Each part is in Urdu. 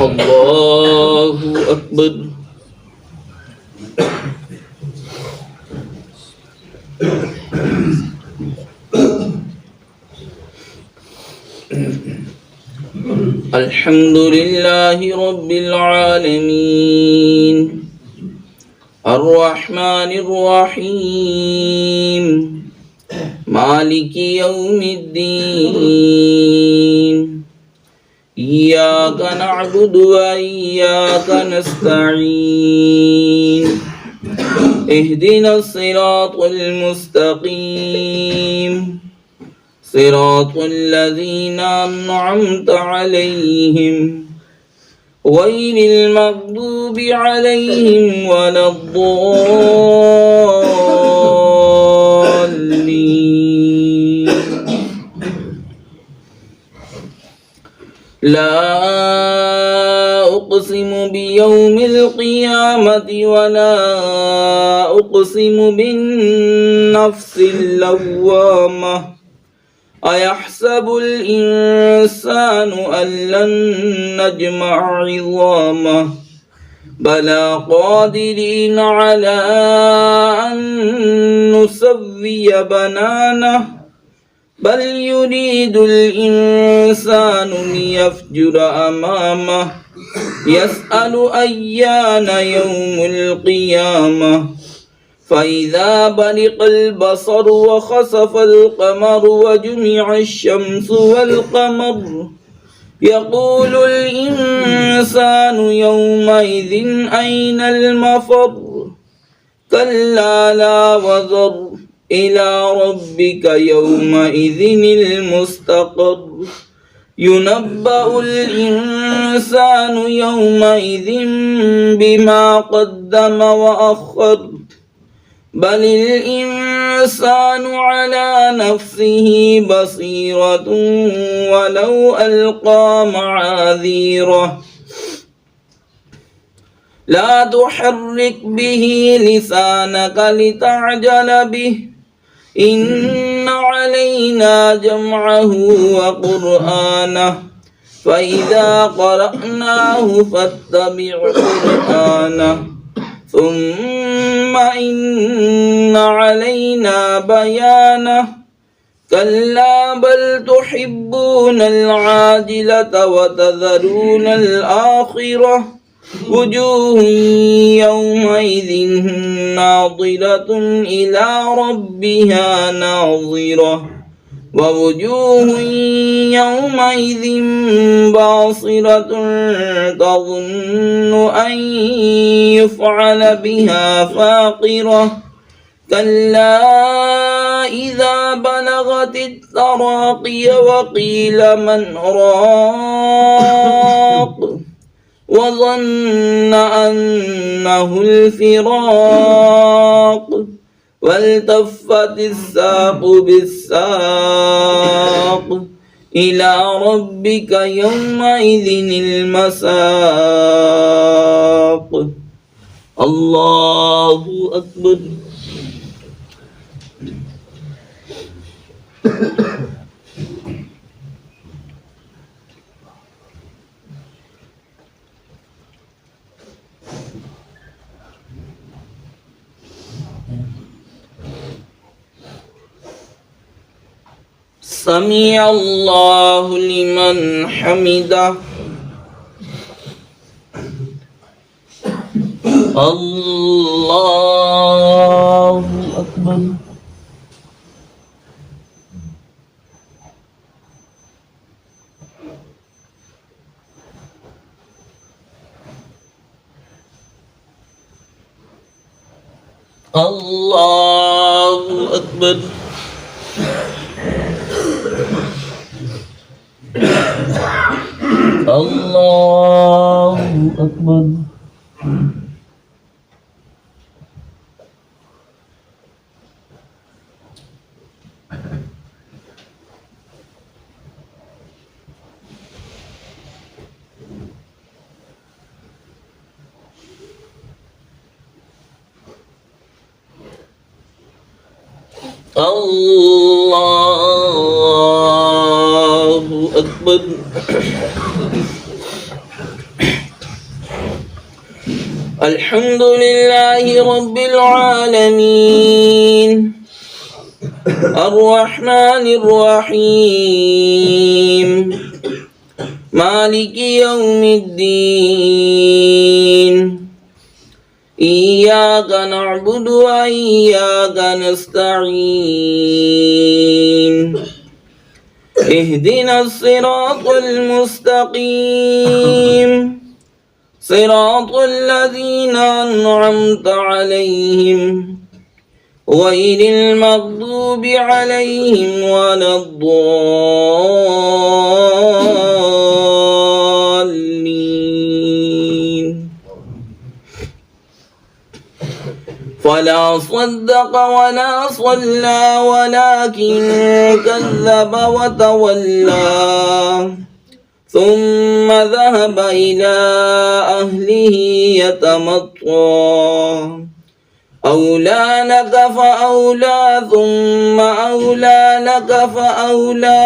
الله أكبر. الحمد لله رب العالمين الرحمن الرحيم مالك يوم الدين إياك نعبد وإياك نستعين اهدنا الصراط المستقيم صراط الذين أنعمت عليهم غير المغضوب عليهم ولا الضالين. لا أقسم بيوم القيامة ولا أقسم بالنفس اللوامة أيحسب الإنسان أن لن نجمع عظامه بلى قادرين على أن نسوي بنانه بل يريد الإنسان ليفجر أمامه يسأل أيان يوم القيامة فإذا برق البصر وخسف القمر وجمع الشمس والقمر يقول الإنسان يومئذ أين المفر كلا لا وزر إلى ربك يومئذ المستقر ينبأ الإنسان يومئذ بما قدم وأخر بل الإنسان على نفسه بصيرة ولو ألقى معاذيره لا تحرك به لسانك لتعجل به إن علينا جمعه وقرآنه فإذا قرأناه فاتبع قرآنه ثم إن علينا بيانه كلا بل تحبون العاجلة وتذرون الآخرة وجوه يومئذ ناظرة إلى ربها ناظرة ووجوه يومئذ باصرة تظن أن يفعل بها فاقرة كلا إذا بلغت التراقي وقيل من راق وظن أنه الفراق والتفت الساق بالساق إلى ربك يومئذ المساق. الله أكبر. سمع الله لمن حمده. الله أكبر. الله أكبر. الله أكبر. الله أكبر. الحمد لله رب العالمين الرحمن الرحيم مالك يوم الدين إياك نعبد وإياك نستعين اهدنا الصراط المستقيم صراط الذين أنعمت عليهم غير المغضوب عليهم ولا الضالين فلا صدق ولا صلى ولكن كذب وتولى ثم ذهب إلى أهله يتمطى أولى لك فأولى ثم أولى لك فأولى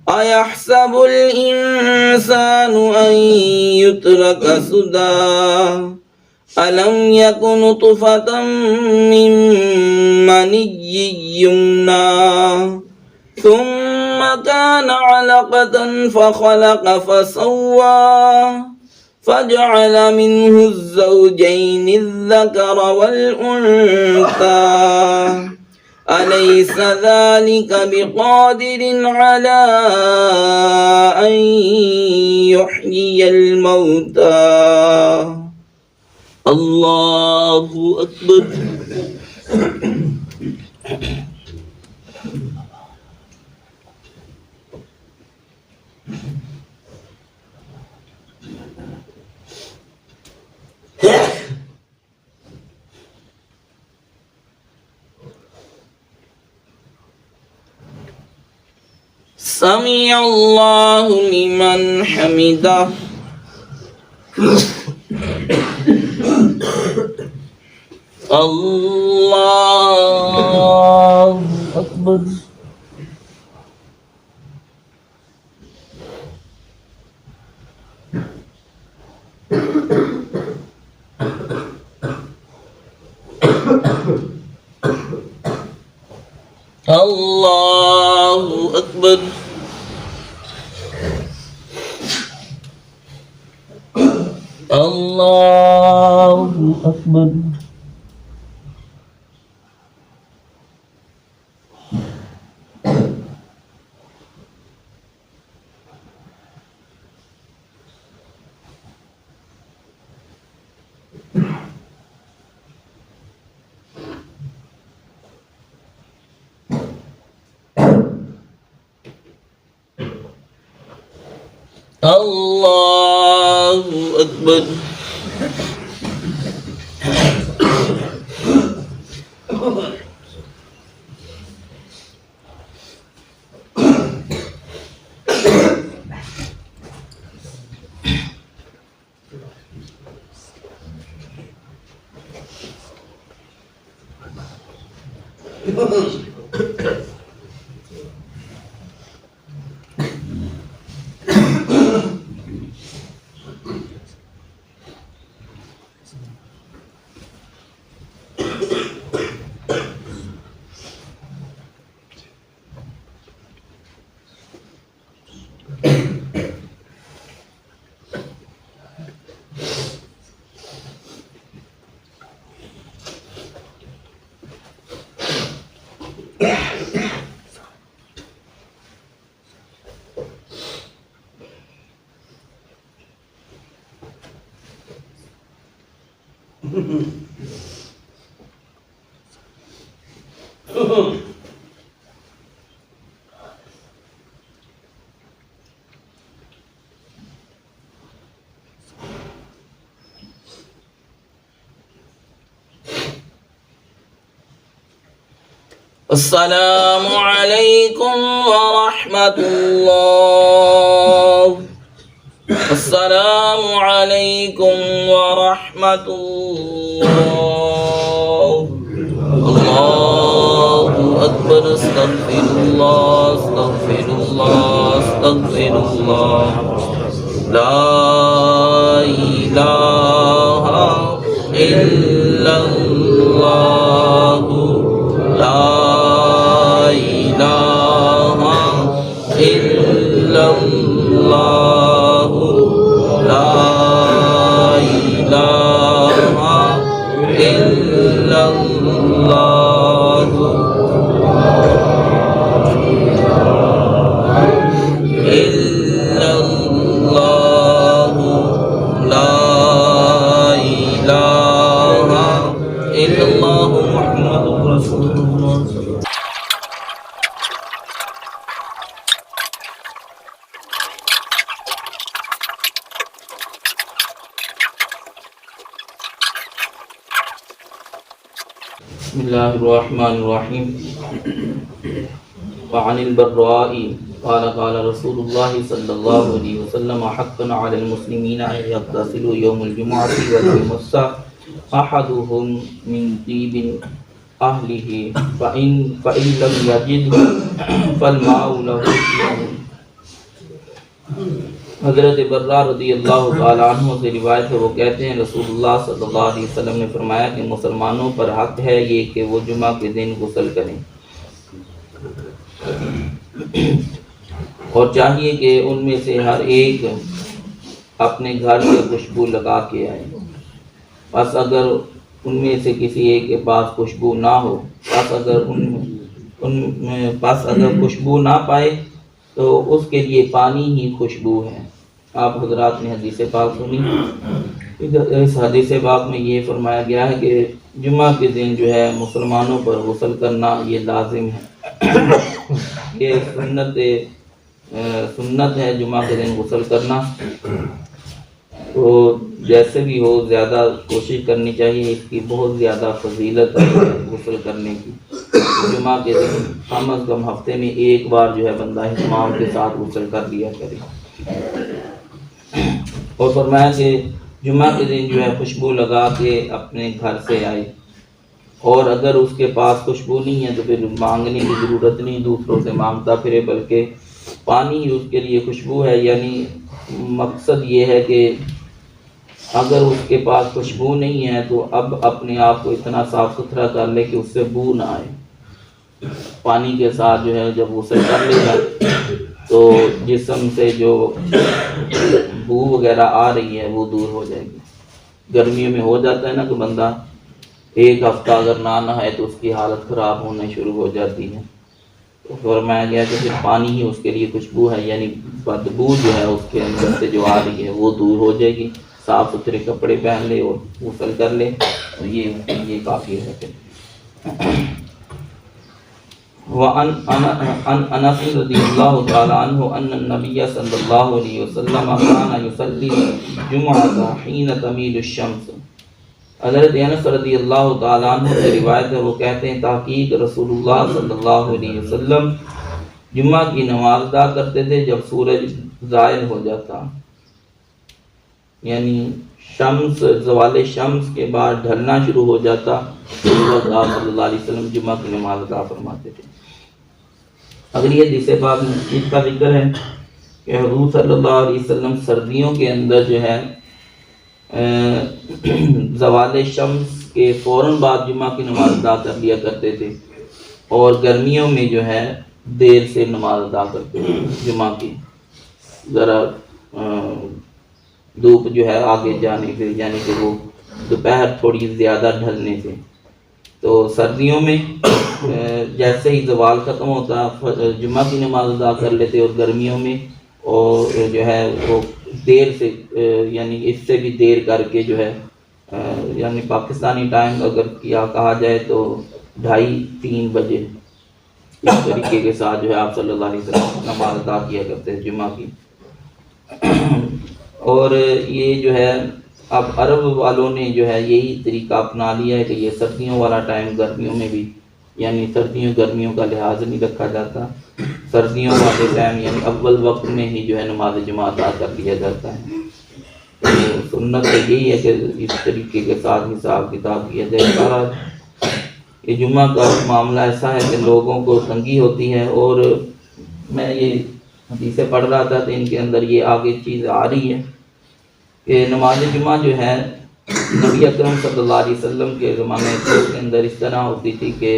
أيحسب الإنسان أن يترك سدى ألم يك نطفة من مني يمنى ثم كان علقة فخلق فسوى فجعل منه الزوجين الذكر والأنثى أليس ذلك بقادر على أن يحيي الموتى الله أكبر سمع الله لمن حمده الله أكبر الله أكبر الله أكبر الله أكبر السلام عليكم ورحمة الله. السلام عليكم ورحمة الله. الله أكبر. استغفر الله استغفر الله استغفر الله. لا إله إلا الله لا إله إلا الله لا إله إلا الله إلا الله لا إله إلا الله محمد رسول الله. بسم الله الرحمن الرحيم. وعن البراء قال قال رسول الله صلى الله عليه وسلم حقا على المسلمين أن يغتسلوا يوم الجمعة ولا يمس أحدهم من طيب أهله فإن لم يجد فالماء له شرب. حضرت برہ رضی اللہ تعالیٰ عنہ سے روایت ہے، وہ کہتے ہیں رسول اللہ صلی اللہ علیہ وسلم نے فرمایا کہ مسلمانوں پر حق ہے یہ کہ وہ جمعہ کے دن غسل کریں، اور چاہیے کہ ان میں سے ہر ایک اپنے گھر سے خوشبو لگا کے آئے، پس اگر ان میں سے کسی ایک کے پاس خوشبو نہ ہو، پس اگر خوشبو نہ پائے تو اس کے لیے پانی ہی خوشبو ہے۔ آپ حضرات نے حدیث پاک سنی، اس حدیث پاک میں یہ فرمایا گیا ہے کہ جمعہ کے دن جو ہے مسلمانوں پر غسل کرنا یہ لازم ہے، یہ سنت ہے جمعہ کے دن غسل کرنا، تو جیسے بھی ہو زیادہ کوشش کرنی چاہیے، اس کی بہت زیادہ فضیلت ہے غسل کرنے کی۔ جمعہ کے دن کم از کم ہفتے میں ایک بار جو ہے بندہ اہتمام کے ساتھ غسل کر لیا کرے۔ اور فرمایا کہ جمعہ کے دن جو ہے خوشبو لگا کے اپنے گھر سے آئے، اور اگر اس کے پاس خوشبو نہیں ہے تو پھر مانگنے کی ضرورت نہیں، دوسروں سے مانگتا پھرے، بلکہ پانی ہی اس کے لیے خوشبو ہے۔ یعنی مقصد یہ ہے کہ اگر اس کے پاس خوشبو نہیں ہے تو اب اپنے آپ کو اتنا صاف ستھرا کر لے کہ اس سے بو نہ آئے۔ پانی کے ساتھ جو ہے جب غسل کر لے گا تو جسم سے جو بو وغیرہ آ رہی ہے وہ دور ہو جائے گی۔ گرمیوں میں ہو جاتا ہے نا کہ بندہ ایک ہفتہ اگر نہ نہائے تو اس کی حالت خراب ہونے شروع ہو جاتی ہے، تو فرمایا گیا کہ پھر پانی ہی اس کے لیے خوشبو ہے، یعنی بدبو جو ہے اس کے اندر سے جو آ رہی ہے وہ دور ہو جائے گی۔ صاف ستھرے کپڑے پہن لے اور غسل کر لے تو یہ کافی ہے۔ وعن انس رضی اللہ تعالی عنہ ان النبی صلی اللہ علیہ وسلم کان یصلی الجمعۃ حین تمیل الشمس۔ حضرت انس رضی اللہ تعالی عنہ سے روایت ہے، وہ کہتے ہیں تحقیق رسول اللہ صلی اللہ علیہ وسلم جمعہ کی نماز ادا کرتے تھے جب سورج زائل ہو جاتا، یعنی زوال شمس کے بعد ڈھلنا شروع ہو جاتا تو آپ صلی اللہ علیہ وسلم جمعہ کی نماز ادا فرماتے تھے۔ اگلی حدیث پاک میں اس کا ذکر ہے کہ حضور صلی اللہ علیہ وسلم سردیوں کے اندر جو ہے زوال شمس کے فوراً بعد جمعہ کی نماز ادا کر لیا کرتے تھے، اور گرمیوں میں جو ہے دیر سے نماز ادا کرتے تھے جمعہ کی، ذرا دھوپ جو ہے آگے جانے سے، یعنی کہ وہ دوپہر تھوڑی زیادہ ڈھلنے سے۔ تو سردیوں میں جیسے ہی زوال ختم ہوتا جمعہ کی نماز ادا کر لیتے، اور گرمیوں میں اور جو ہے وہ دیر سے، یعنی اس سے بھی دیر کر کے جو ہے، یعنی پاکستانی ٹائم اگر کہا جائے تو 2:30-3 بجے اس طریقے کے ساتھ جو ہے آپ صلی اللہ علیہ وسلم نماز ادا کیا کرتے ہیں جمعہ کی۔ اور یہ جو ہے اب عرب والوں نے جو ہے یہی طریقہ اپنا لیا ہے کہ یہ سردیوں والا ٹائم گرمیوں میں بھی، یعنی سردیوں گرمیوں کا لحاظ نہیں رکھا جاتا، سردیوں والے ٹائم یعنی اول وقت میں ہی جو ہے نماز جمعہ ادا کر لیا جاتا ہے۔ تو سنت تو یہی ہے کہ اس طریقے کے ساتھ حساب کتاب کیا جائے۔ سارا یہ جمعہ کا معاملہ ایسا ہے کہ لوگوں کو تنگی ہوتی ہے، اور میں یہ حدیثیں پڑھ رہا تھا تو ان کے اندر یہ آگے چیز آ رہی ہے کہ نماز جمعہ جو ہے نبی اکرم صلی اللہ علیہ وسلم کے زمانے کے اندر اس طرح ہوتی تھی کہ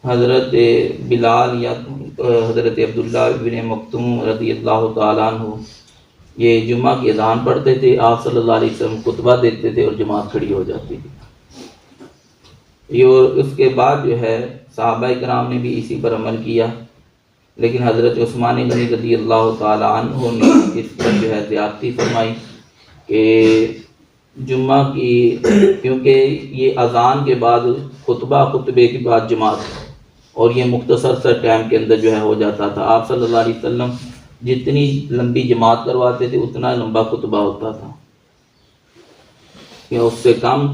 حضرت بلال یا حضرت عبداللہ بن مکتوم رضی اللہ تعالیٰ عنہ یہ جمعہ کی اذان پڑھتے تھے، آپ صلی اللہ علیہ وسلم خطبہ دیتے تھے اور جماعت کھڑی ہو جاتی تھی۔ یہ اس کے بعد جو ہے صحابہ کرام نے بھی اسی پر عمل کیا، لیکن حضرت عثمان غنی رضی اللہ تعالیٰ عنہ نے اس پر جو ہے زیادتی فرمائی کہ جمعہ کی، کیونکہ یہ اذان کے بعد خطبہ، خطبے کے بعد جماعت، اور یہ مختصر سا ٹائم کے اندر جو ہے ہو جاتا تھا۔ آپ صلی اللہ علیہ وسلم جتنی لمبی جماعت کرواتے تھے اتنا لمبا خطبہ ہوتا تھا، یا اس سے کم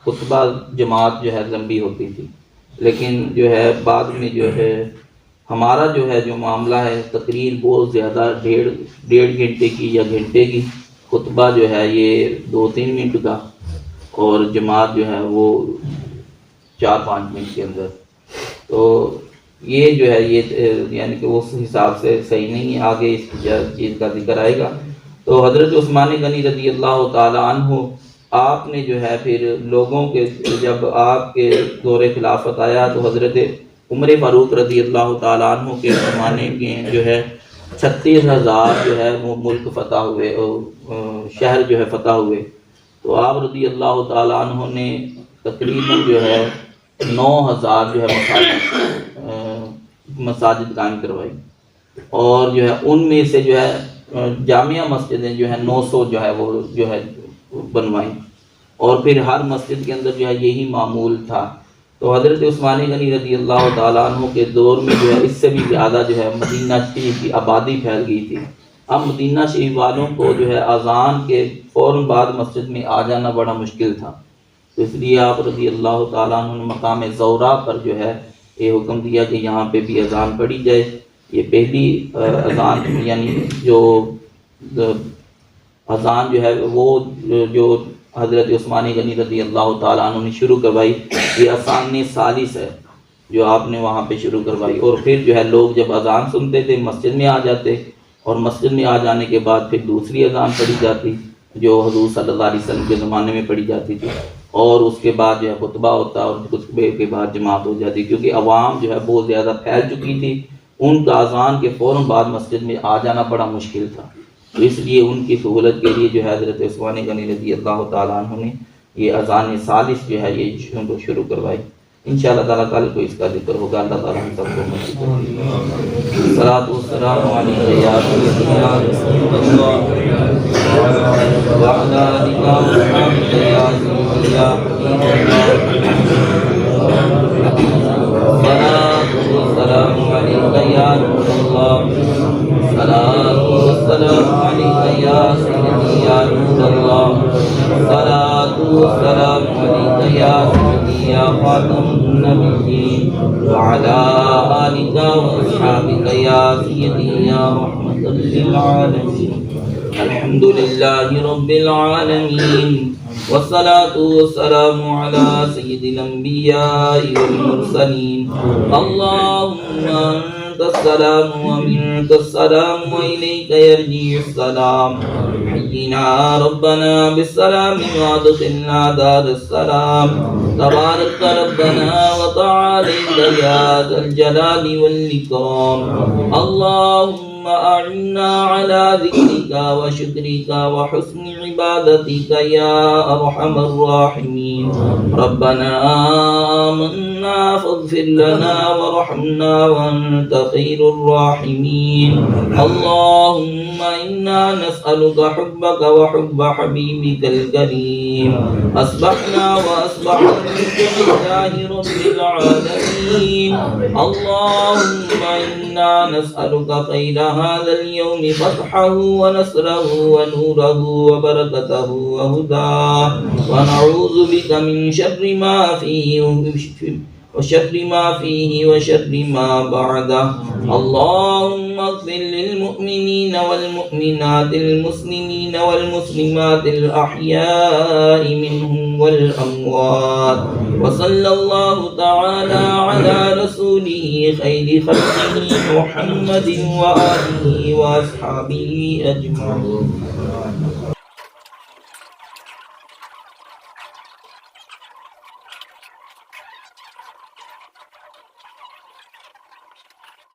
خطبہ جماعت جو ہے لمبی ہوتی تھی۔ لیکن جو ہے بعد میں جو ہے ہمارا جو ہے جو معاملہ ہے تقریر بہت زیادہ ڈیڑھ گھنٹے کی یا گھنٹے کی، خطبہ جو ہے یہ 2-3 منٹ کا، اور جماعت جو ہے وہ 4-5 منٹ کے اندر۔ تو یہ جو ہے یہ یعنی کہ اس حساب سے صحیح نہیں ہے، آگے اس چیز کا ذکر آئے گا۔ تو حضرت عثمان غنی رضی اللہ تعالیٰ عنہ آپ نے جو ہے پھر لوگوں کے، جب آپ کے دور خلافت آیا تو حضرت عمر فاروق رضی اللہ تعالیٰ عنہ کے زمانے میں جو ہے 36,000 جو ہے وہ ملک فتح ہوئے، شہر جو ہے فتح ہوئے۔ تو آپ رضی اللہ تعالیٰ عنہ نے تقریباً جو ہے 9,000 جو ہے مساجد قائم کروائی، اور جو ہے ان میں سے جو ہے جامعہ مسجدیں جو ہے 900 جو ہے وہ جو ہے بنوائیں، اور پھر ہر مسجد کے اندر جو ہے یہی معمول تھا۔ تو حضرت عثمان غنی رضی اللہ تعالیٰ عنہ کے دور میں جو ہے اس سے بھی زیادہ جو ہے مدینہ شریف کی آبادی پھیل گئی تھی۔ اب مدینہ شریف والوں کو جو ہے اذان کے فوراً بعد مسجد میں آ جانا بڑا مشکل تھا، تو اس لیے آپ رضی اللہ تعالیٰ عنہ نے مقام زورا پر جو ہے یہ حکم دیا کہ یہاں پہ بھی اذان پڑھی جائے۔ یہ پہلی اذان یعنی جو اذان جو ہے وہ جو حضرت عثمان غنی رضی اللہ تعالیٰ عنہ نے شروع کروائی، یہ اذان ثالث ہے جو آپ نے وہاں پہ شروع کروائی۔ اور پھر جو ہے لوگ جب اذان سنتے تھے مسجد میں آ جاتے، اور مسجد میں آ جانے کے بعد پھر دوسری اذان پڑھی جاتی جو حضور صلی اللہ علیہ وسلم کے زمانے میں پڑھی جاتی تھی، اور اس کے بعد جو ہے خطبہ ہوتا، اور خطبے کے بعد جماعت ہو جاتی، کیونکہ عوام جو ہے بہت زیادہ پھیل چکی تھی، ان کا اذان کے فوراً بعد مسجد میں آ جانا بڑا مشکل تھا۔ تو اس لیے ان کی سہولت کے لیے جو ہے حضرت عثمان غنی رضی اللہ تعالیٰ عنہ نے یہ اذان ثالث جو ہے یہ شروع کروائی۔ انشاءاللہ تعالیٰ کل کو اس کا ذکر ہوگا۔ اللہ تعالیٰ ہم سب کو نصیب صلاۃ والسلام علیہ یا سیدی یا رسول اللہ وعلی آلک وصحبہ یا سیدی یا حبیب اللہ، صلاۃ والسلام علیہ یا رسول اللہ، صلاۃ والسلام علیہ یا سیدی یا رسول اللہ، صلاۃ والسلام علیہ یا سیدی یا خاتم النبیین وعلی آلک واصحابک یا سیدی یا رحمۃ للعالمین۔ الحمد للہ رب العالمین، والصلاة والسلام على سید الانبیاء والمرسلین۔ اللہم انت السلام ومنک السلام وإلیک یرجع السلام، حینا ربنا بالسلام وادخلنا دار السلام، تبارک ربنا وتعالیت یا ذا الجلال والإکرام۔ اللہم أعنا على ذكرك وشكرك وحسن عبادتك يا أرحم الراحمين۔ ربنا آمنا فاغفر لنا وارحمنا وأنت خير الراحمين۔ اللهم إنا نسألك حبك وحب حبيبك الكريم۔ أصبحنا وأصبح الملك لله رب العالمين۔ اللهم إنا نسألك خير هذا اليوم فتحه ونصره ونوره وبركته وهداه، ونعوذ بك من شر ما فيه وشر ما فيه وشر ما بعده۔ اللهم اغفر للمؤمنين والمؤمنات المسلمين والمسلمات الأحياء منهم والأموات، وصلى الله تعالى على رسوله خير خلقه محمد وآله وأصحابه أجمعين۔